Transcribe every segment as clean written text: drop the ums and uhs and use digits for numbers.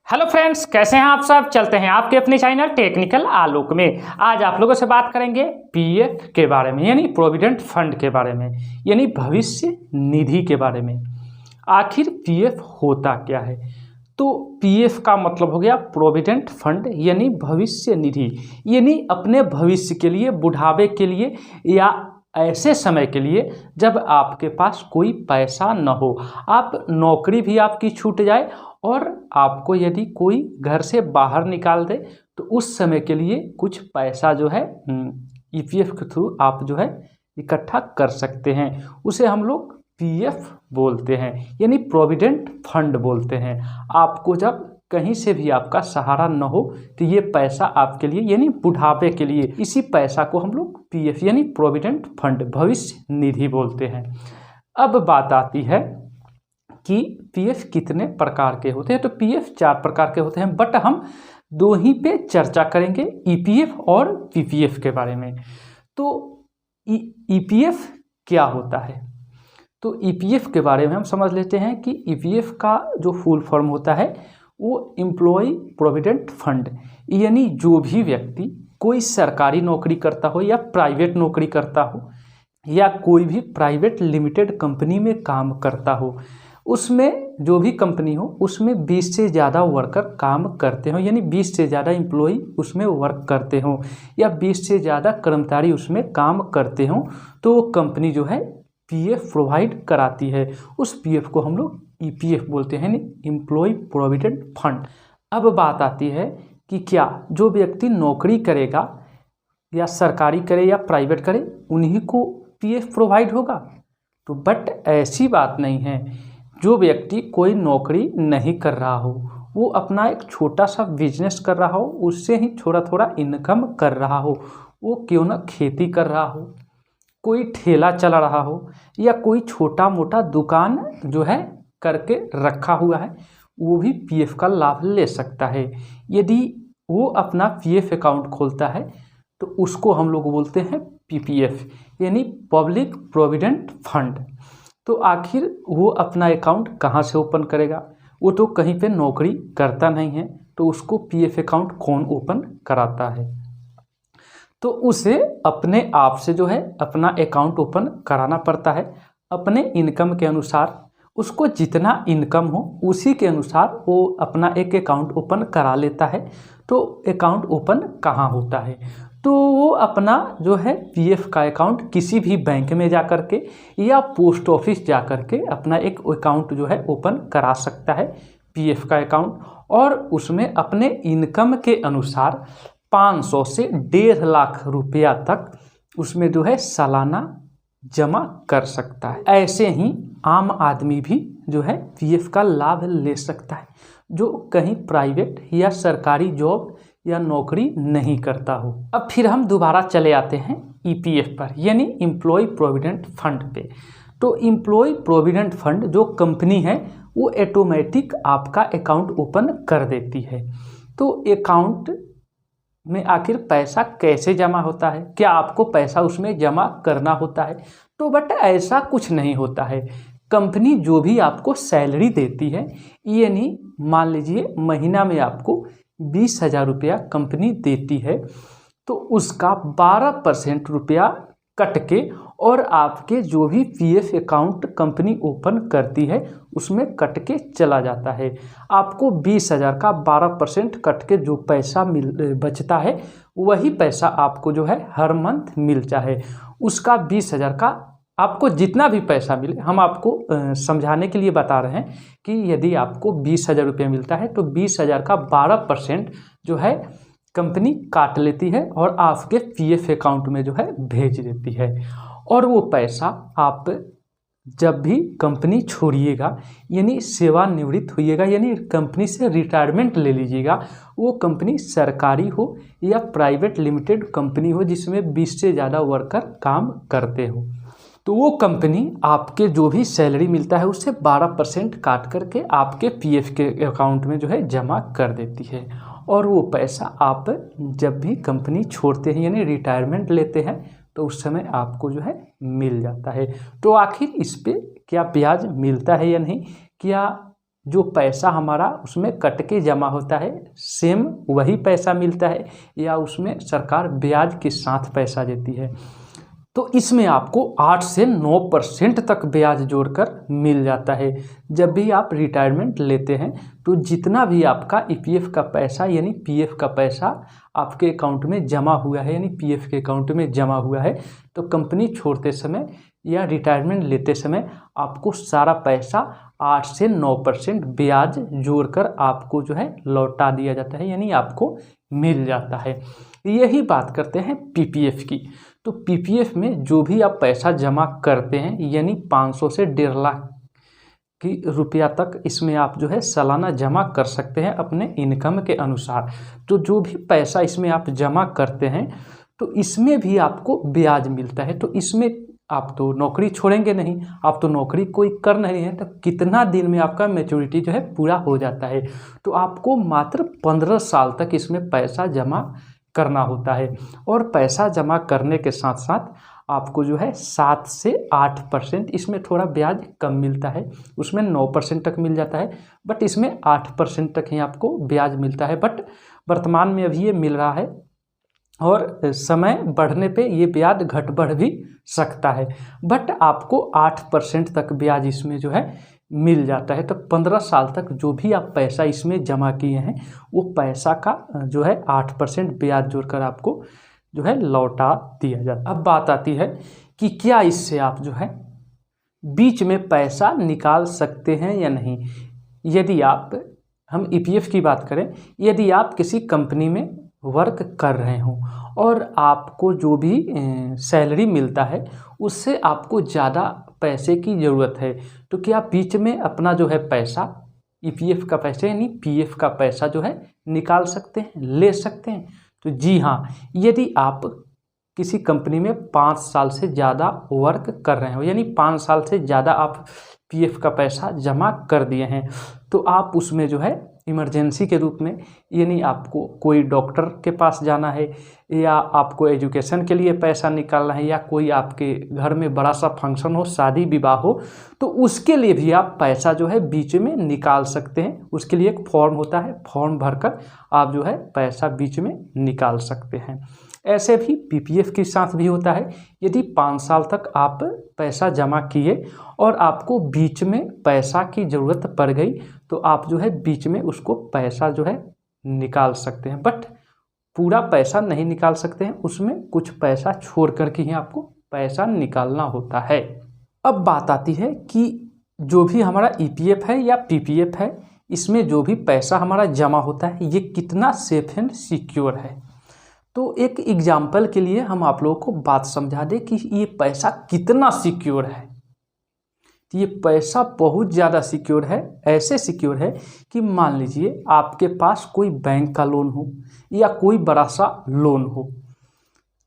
Hello friends, कैसे हैं आप सब। चलते हैं आपके अपने चैनल टेक्निकल आलोक में। आज आप लोगों से बात करेंगे पीएफ के बारे में, यानी प्रोविडेंट फंड के बारे में, यानी भविष्य निधि के बारे में। आखिर पीएफ होता क्या है? तो पीएफ का मतलब हो गया प्रोविडेंट फंड, यानी भविष्य निधि, यानी अपने भविष्य के लिए, बुढ़ापे के लिए या ऐसे समय के लिए जब आपके पास कोई पैसा न हो, आप नौकरी भी आपकी छूट जाए और आपको यदि कोई घर से बाहर निकाल दे तो उस समय के लिए कुछ पैसा जो है ईपीएफ के थ्रू आप जो है इकट्ठा कर सकते हैं। उसे हम लोग पीएफ बोलते हैं, यानी प्रोविडेंट फंड बोलते हैं। आपको जब कहीं से भी आपका सहारा न हो तो ये पैसा आपके लिए, यानी बुढ़ापे के लिए, इसी पैसा को हम लोग पीएफ यानी प्रोविडेंट फंड, भविष्य निधि बोलते हैं। अब बात आती है कि पीएफ कितने प्रकार के होते हैं। तो पीएफ 4 प्रकार के होते हैं, बट हम दो ही पे चर्चा करेंगे, ईपीएफ और पीपीएफ के बारे में। तो ईपीएफ क्या होता है? तो ईपीएफ के बारे में हम समझ लेते हैं कि ईपीएफ का जो फुल फॉर्म होता है वो एम्प्लॉय प्रोविडेंट फंड, यानी जो भी व्यक्ति कोई सरकारी नौकरी करता हो या प्राइवेट नौकरी करता हो या कोई भी प्राइवेट लिमिटेड कंपनी में काम करता हो, उसमें जो भी कंपनी हो उसमें 20 से ज़्यादा वर्कर काम करते हो, यानी 20 से ज़्यादा एम्प्लॉई उसमें वर्क करते हो या 20 से ज़्यादा कर्मचारी उसमें काम करते हो, तो वो कंपनी जो है पीएफ प्रोवाइड कराती है। उस पीएफ को हम लोग ईपीएफ बोलते हैं, यानी एम्प्लॉय प्रोविडेंट फंड। अब बात आती है कि क्या जो व्यक्ति नौकरी करेगा या सरकारी करे या प्राइवेट करे उन्हीं को पीएफ प्रोवाइड होगा? तो बट ऐसी बात नहीं है। जो व्यक्ति कोई नौकरी नहीं कर रहा हो, वो अपना एक छोटा सा बिजनेस कर रहा हो, उससे ही थोड़ा थोड़ा इनकम कर रहा हो, वो क्यों ना खेती कर रहा हो, कोई ठेला चला रहा हो या कोई छोटा मोटा दुकान जो है करके रखा हुआ है, वो भी पीएफ का लाभ ले सकता है। यदि वो अपना पीएफ अकाउंट खोलता है तो उसको हम लोग बोलते हैं पीपीएफ, यानी पब्लिक प्रोविडेंट फंड। तो आखिर वो अपना अकाउंट कहाँ से ओपन करेगा? वो तो कहीं पे नौकरी करता नहीं है, तो उसको पीएफ अकाउंट कौन ओपन कराता है? तो उसे अपने आप से जो है अपना अकाउंट ओपन कराना पड़ता है। अपने इनकम के अनुसार, उसको जितना इनकम हो उसी के अनुसार वो अपना एक अकाउंट ओपन करा लेता है। तो अकाउंट ओपन कहाँ होता है? तो वो अपना जो है पीएफ का अकाउंट किसी भी बैंक में जा कर के या पोस्ट ऑफिस जा कर के अपना एक अकाउंट जो है ओपन करा सकता है, पीएफ का अकाउंट। और उसमें अपने इनकम के अनुसार 500 से 1.5 लाख रुपया तक उसमें जो है सालाना जमा कर सकता है। ऐसे ही आम आदमी भी जो है पीएफ का लाभ ले सकता है, जो कहीं प्राइवेट या सरकारी जॉब या नौकरी नहीं करता हो। अब फिर हम दोबारा चले आते हैं ईपीएफ पर, यानी एम्प्लॉय प्रोविडेंट फंड पे। तो एम्प्लॉय प्रोविडेंट फंड जो कंपनी है वो ऑटोमेटिक आपका अकाउंट ओपन कर देती है। तो अकाउंट में आखिर पैसा कैसे जमा होता है? क्या आपको पैसा उसमें जमा करना होता है? तो बट ऐसा कुछ नहीं होता है। कंपनी जो भी आपको सैलरी देती है, यानी मान लीजिए महीना में आपको 20,000 रुपया कंपनी देती है, तो उसका 12% रुपया कट के और आपके जो भी पीएफ अकाउंट कंपनी ओपन करती है उसमें कट के चला जाता है। आपको 20,000 का 12% कट के जो पैसा बचता है वही पैसा आपको जो है हर मंथ मिलता है। उसका 20,000 का आपको जितना भी पैसा मिले, हम आपको समझाने के लिए बता रहे हैं कि यदि आपको 20,000 रुपये मिलता है तो 20,000 का 12% जो है कंपनी काट लेती है और आपके पीएफ अकाउंट में जो है भेज देती है। और वो पैसा आप जब भी कंपनी छोड़िएगा, यानी सेवानिवृत्त होइएगा, यानी कंपनी से रिटायरमेंट ले लीजिएगा, वो कंपनी सरकारी हो या प्राइवेट लिमिटेड कंपनी हो जिसमें 20 से ज़्यादा वर्कर काम करते हो, तो वो कंपनी आपके जो भी सैलरी मिलता है उससे 12% काट करके आपके पीएफ के अकाउंट में जो है जमा कर देती है। और वो पैसा आप जब भी कंपनी छोड़ते हैं, यानी रिटायरमेंट लेते हैं, तो उस समय आपको जो है मिल जाता है। तो आखिर इस पे क्या ब्याज मिलता है या नहीं, क्या जो पैसा हमारा उसमें कट के जमा होता है सेम वही पैसा मिलता है या उसमें सरकार ब्याज के साथ पैसा देती है। तो इसमें आपको 8 से 9% तक ब्याज जोड़कर मिल जाता है। जब भी आप रिटायरमेंट लेते हैं तो जितना भी आपका ईपीएफ का पैसा यानी पीएफ का पैसा आपके अकाउंट में जमा हुआ है यानी पीएफ के अकाउंट में जमा हुआ है, तो कंपनी छोड़ते समय या रिटायरमेंट लेते समय आपको सारा पैसा 8 से 9% ब्याज जोड़कर आपको जो है लौटा दिया जाता है यानी आपको मिल जाता है। यही बात करते हैं पीपीएफ की। तो पीपीएफ में जो भी आप पैसा जमा करते हैं यानी 500 से 1.5 लाख की रुपया तक इसमें आप जो है सालाना जमा कर सकते हैं अपने इनकम के अनुसार। तो जो भी पैसा इसमें आप जमा करते हैं तो इसमें भी आपको ब्याज मिलता है। तो इसमें आप तो नौकरी छोड़ेंगे नहीं, आप तो नौकरी कोई कर नहीं है, तो कितना दिन में आपका मैच्योरिटी जो है पूरा हो जाता है। तो आपको मात्र 15 साल तक इसमें पैसा जमा करना होता है और पैसा जमा करने के साथ साथ आपको जो है 7 से 8%, इसमें थोड़ा ब्याज कम मिलता है, उसमें 9% तक मिल जाता है, बट इसमें 8% तक ही आपको ब्याज मिलता है। बट वर्तमान में अभी ये मिल रहा है और समय बढ़ने पे ये ब्याज घट बढ़ भी सकता है, बट आपको 8% तक ब्याज इसमें जो है मिल जाता है। तो 15 साल तक जो भी आप पैसा इसमें जमा किए हैं वो पैसा का जो है 8% ब्याज जोड़कर आपको जो है लौटा दिया जाता है। अब बात आती है कि क्या इससे आप जो है बीच में पैसा निकाल सकते हैं या नहीं। यदि हम ईपीएफ की बात करें, यदि आप किसी कंपनी में वर्क कर रहे हो और आपको जो भी सैलरी मिलता है उससे आपको ज़्यादा पैसे की ज़रूरत है, तो क्या बीच में अपना जो है पैसा ईपीएफ का पैसा यानी पीएफ का पैसा जो है निकाल सकते हैं, ले सकते हैं। तो जी हाँ, यदि आप किसी कंपनी में 5 साल से ज़्यादा वर्क कर रहे हो यानी 5 साल से ज़्यादा आप पीएफ का पैसा जमा कर दिए हैं, तो आप उसमें जो है इमरजेंसी के रूप में यानी आपको कोई डॉक्टर के पास जाना है या आपको एजुकेशन के लिए पैसा निकालना है या कोई आपके घर में बड़ा सा फंक्शन हो, शादी विवाह हो, तो उसके लिए भी आप पैसा जो है बीच में निकाल सकते हैं। उसके लिए एक फॉर्म होता है, फॉर्म भरकर आप जो है पैसा बीच में निकाल सकते हैं। ऐसे भी पीपीएफ के साथ भी होता है। यदि 5 साल तक आप पैसा जमा किए और आपको बीच में पैसा की ज़रूरत पड़ गई तो आप जो है बीच में उसको पैसा जो है निकाल सकते हैं, बट पूरा पैसा नहीं निकाल सकते हैं, उसमें कुछ पैसा छोड़ कर के ही आपको पैसा निकालना होता है। अब बात आती है कि जो भी हमारा ईपीएफ है या पीपीएफ है, इसमें जो भी पैसा हमारा जमा होता है ये कितना सेफ एंड सिक्योर है। तो एक एग्जाम्पल के लिए हम आप लोगों को बात समझा दें कि ये पैसा कितना सिक्योर है। तो ये पैसा बहुत ज़्यादा सिक्योर है, ऐसे सिक्योर है कि मान लीजिए आपके पास कोई बैंक का लोन हो या कोई बड़ा सा लोन हो,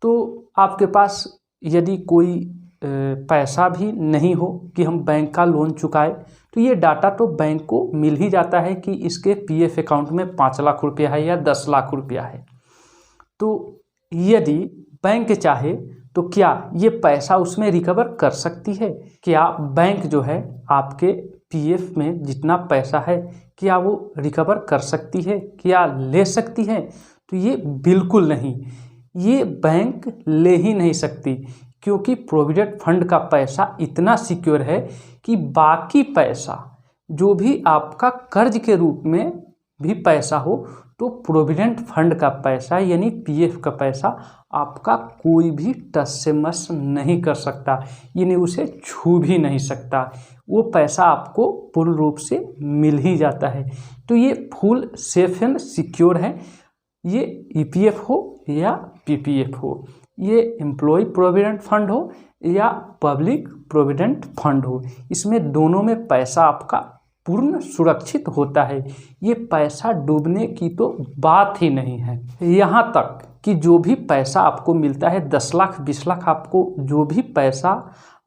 तो आपके पास यदि कोई पैसा भी नहीं हो कि हम बैंक का लोन चुकाए, तो ये डाटा तो बैंक को मिल ही जाता है कि इसके पीएफ अकाउंट में 5 लाख रुपया है या 10 लाख रुपया है। तो यदि बैंक चाहे तो क्या ये पैसा उसमें रिकवर कर सकती है? क्या बैंक जो है आपके पीएफ में जितना पैसा है क्या वो रिकवर कर सकती है, क्या ले सकती है? तो ये बिल्कुल नहीं, ये बैंक ले ही नहीं सकती, क्योंकि प्रोविडेंट फंड का पैसा इतना सिक्योर है कि बाकी पैसा जो भी आपका कर्ज के रूप में भी पैसा हो तो प्रोविडेंट फंड का पैसा यानी पीएफ का पैसा आपका कोई भी टच से मस नहीं कर सकता, यानी उसे छू भी नहीं सकता। वो पैसा आपको पूर्ण रूप से मिल ही जाता है। तो ये फुल सेफ एंड सिक्योर है। ये ईपीएफ हो या पीपीएफ हो, ये एम्प्लॉय प्रोविडेंट फंड हो या पब्लिक प्रोविडेंट फंड हो, इसमें दोनों में पैसा आपका पूर्ण सुरक्षित होता है। ये पैसा डूबने की तो बात ही नहीं है। यहाँ तक कि जो भी पैसा आपको मिलता है 10 लाख 20 लाख, आपको जो भी पैसा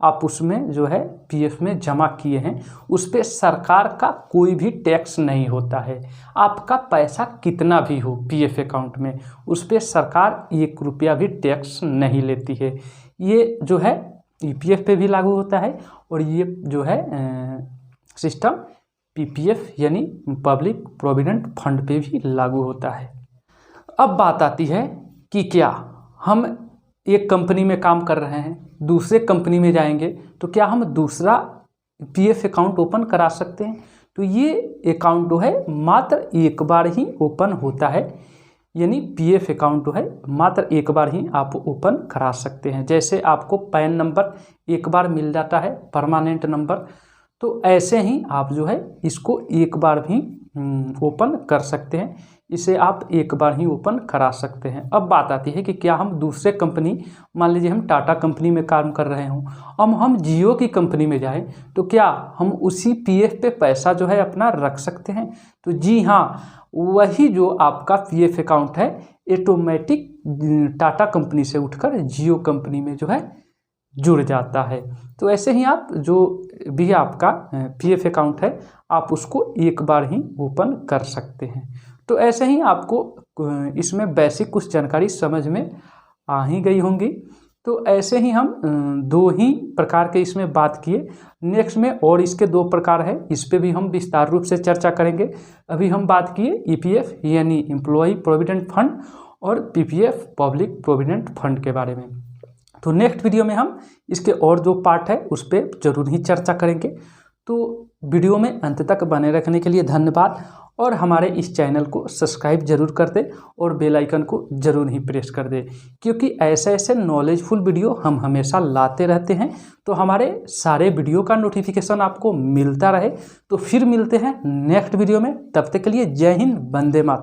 आप उसमें जो है पीएफ में जमा किए हैं उस पर सरकार का कोई भी टैक्स नहीं होता है। आपका पैसा कितना भी हो पीएफ अकाउंट में उस पर सरकार 1 रुपया भी टैक्स नहीं लेती है। ये जो है ईपीएफ पे भी लागू होता है और ये जो है सिस्टम पीपीएफ यानी पब्लिक प्रोविडेंट फंड पे भी लागू होता है। अब बात आती है कि क्या हम एक कंपनी में काम कर रहे हैं, दूसरे कंपनी में जाएंगे तो क्या हम दूसरा पीएफ अकाउंट ओपन करा सकते हैं? तो ये अकाउंट जो है मात्र एक बार ही ओपन होता है, यानी पीएफ अकाउंट जो है मात्र एक बार ही आप ओपन करा सकते हैं। जैसे आपको पैन नंबर एक बार मिल जाता है, परमानेंट नंबर, तो ऐसे ही आप जो है इसको एक बार भी ओपन कर सकते हैं। इसे आप एक बार ही ओपन करा सकते हैं। अब बात आती है कि क्या हम दूसरे कंपनी, मान लीजिए हम टाटा कंपनी में काम कर रहे हों, अब हम जियो की कंपनी में जाएं तो क्या हम उसी पीएफ पे पैसा जो है अपना रख सकते हैं? तो जी हाँ, वही जो आपका पीएफ अकाउंट है ऑटोमेटिक टाटा कंपनी से उठकर जियो कंपनी में जो है जुड़ जाता है। तो ऐसे ही आप जो भी आपका पीएफ अकाउंट है आप उसको एक बार ही ओपन कर सकते हैं। तो ऐसे ही आपको इसमें बेसिक कुछ जानकारी समझ में आ ही गई होंगी। तो ऐसे ही हम दो ही प्रकार के इसमें बात किए। नेक्स्ट में और इसके दो प्रकार है, इस पे भी हम विस्तार रूप से चर्चा करेंगे। अभी हम बात किए ईपीएफ यानी एम्प्लॉय प्रोविडेंट फंड और पीपीएफ पब्लिक प्रोविडेंट फंड के बारे में। तो नेक्स्ट वीडियो में हम इसके और जो पार्ट है उस पर जरूर ही चर्चा करेंगे। तो वीडियो में अंत तक बने रखने के लिए धन्यवाद, और हमारे इस चैनल को सब्सक्राइब जरूर कर दें और बेल आइकन को जरूर ही प्रेस कर दें, क्योंकि ऐसे ऐसे नॉलेजफुल वीडियो हम हमेशा लाते रहते हैं। तो हमारे सारे वीडियो का नोटिफिकेशन आपको मिलता रहे। तो फिर मिलते हैं नेक्स्ट वीडियो में, तब तक के लिए जय हिंद, वंदे मातरम।